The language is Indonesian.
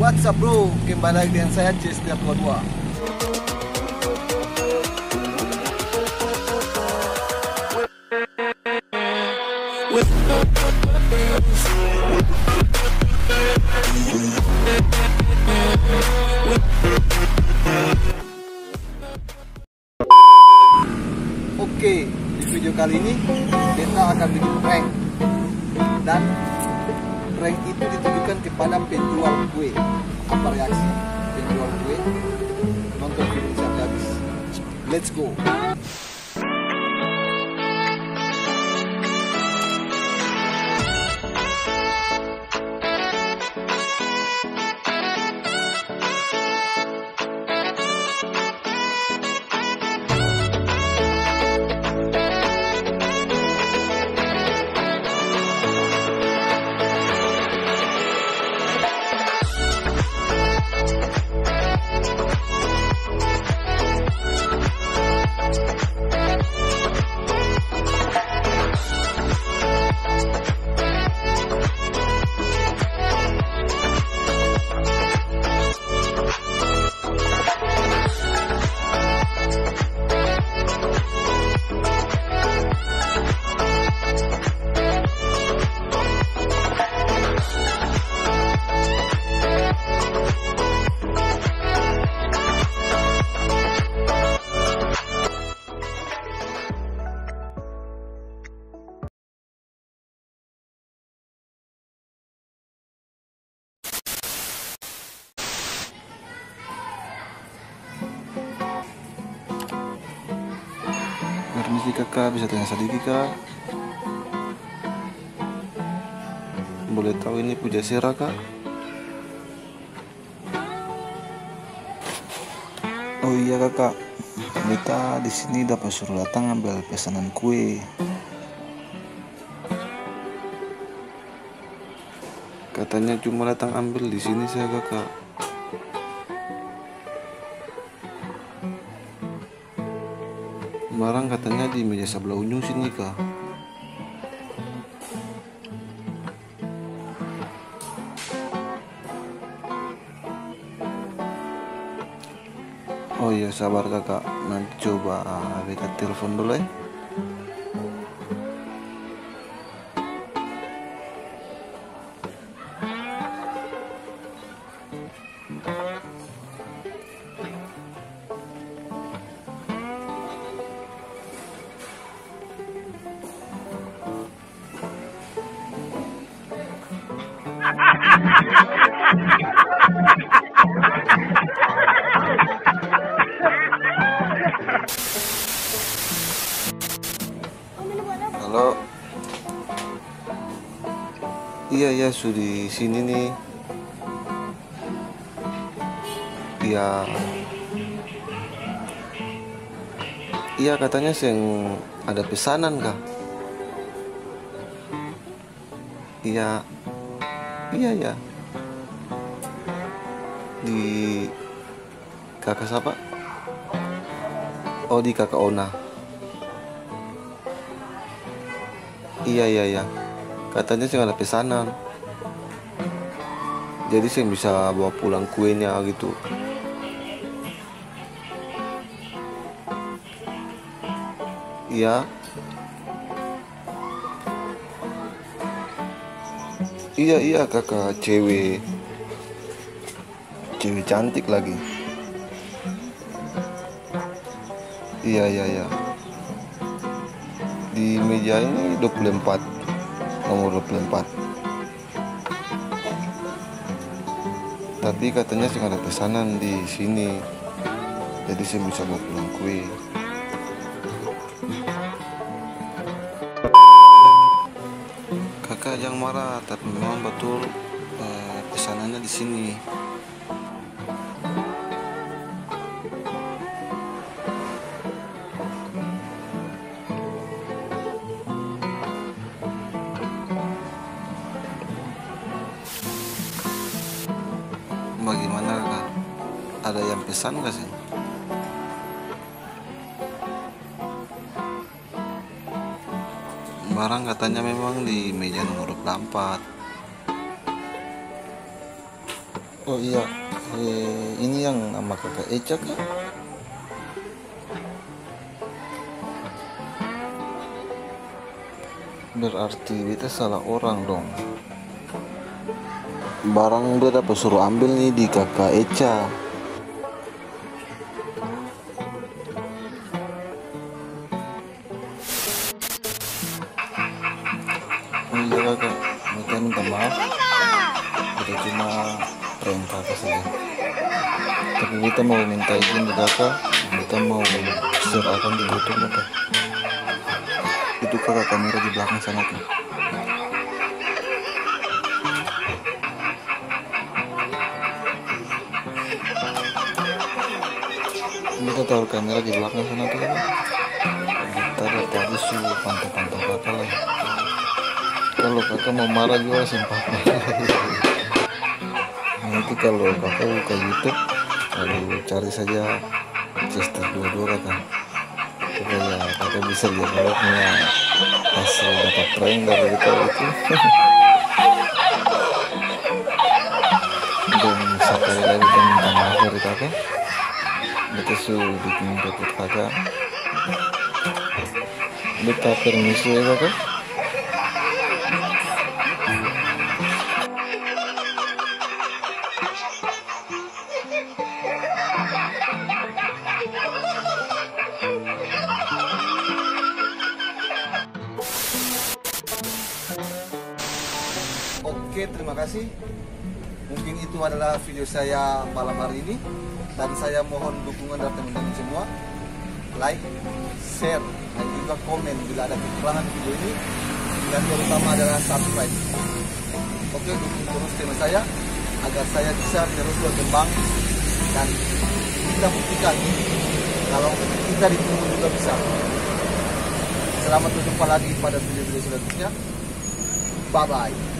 What's up bro, kembali lagi dengan saya Cis Setiap 22. Oke, di video kali ini kita akan bikin prank. Dan prank itu ditujukan kepada penjual kue. Apa reaksi penjual kue? Nonton video sampai habis. Let's go. Permisi kakak, bisa tanya sedikit kak? Boleh tahu ini Pujasera kak? Oh iya kakak, kita di sini dapat suruh datang ambil pesanan kue. Katanya cuma datang ambil di sini saya kakak. Barang katanya di meja sebelah ujung sini kak. Oh iya sabar kakak, nanti coba beta telepon dulu ya. Halo. Iya sudah di sini nih. Iya katanya sih ada pesanan kah? Iya. Di kakak siapa? Oh di kakak Ona. Iya. Katanya sih ada pesanan. Jadi saya bisa bawa pulang kuenya gitu. Iya kakak, cewek cantik lagi. Iya. Di meja ini 24, nomor 24. Tapi katanya sih ada pesanan di sini. Jadi saya bisa bawa pulang kue. Kakak jangan marah, tapi memang betul pesanannya di sini. Bagaimana kak? Ada yang pesan gak sih? Barang katanya memang di meja nomor 24. Oh iya, ini yang nama kakak Eca kah? Berarti kita salah orang dong. Barang dia dapat suruh ambil nih di kakak Eca. Oh iya kakak, kita minta maaf. Kita cuma prank kakak saja. Tapi kita mau minta izin ke kakak. Kita mau share akun di YouTube kakak. Itu kakak kamera di belakang sana tuh. Kita taruh kamera di belakang sana tuh kakak. Kita dari tadi suruh pantau-pantau kakak lah. Kalau kakak mau marah juga simpah. Nanti kalau kakak buka YouTube, lalu cari saja Chester 22 kakak. Supaya kakak bisa lihat vlognya hasil dapat prank dari kita itu. Dan sekali lagi kita minta maaf dari kakak. Kita sudah bikin repot kakak. Kita permisi ya kakak. Oke, terima kasih. Mungkin itu adalah video saya malam hari ini. Dan saya mohon dukungan dari teman-teman semua. Like, share, dan juga komen bila ada kekurangan video ini. Dan terutama adalah subscribe. Oke, dukung terus channel saya agar saya bisa terus berkembang. Dan kita buktikan kalau kita ditunggu juga bisa. Selamat berjumpa lagi pada video-video selanjutnya. Bye-bye.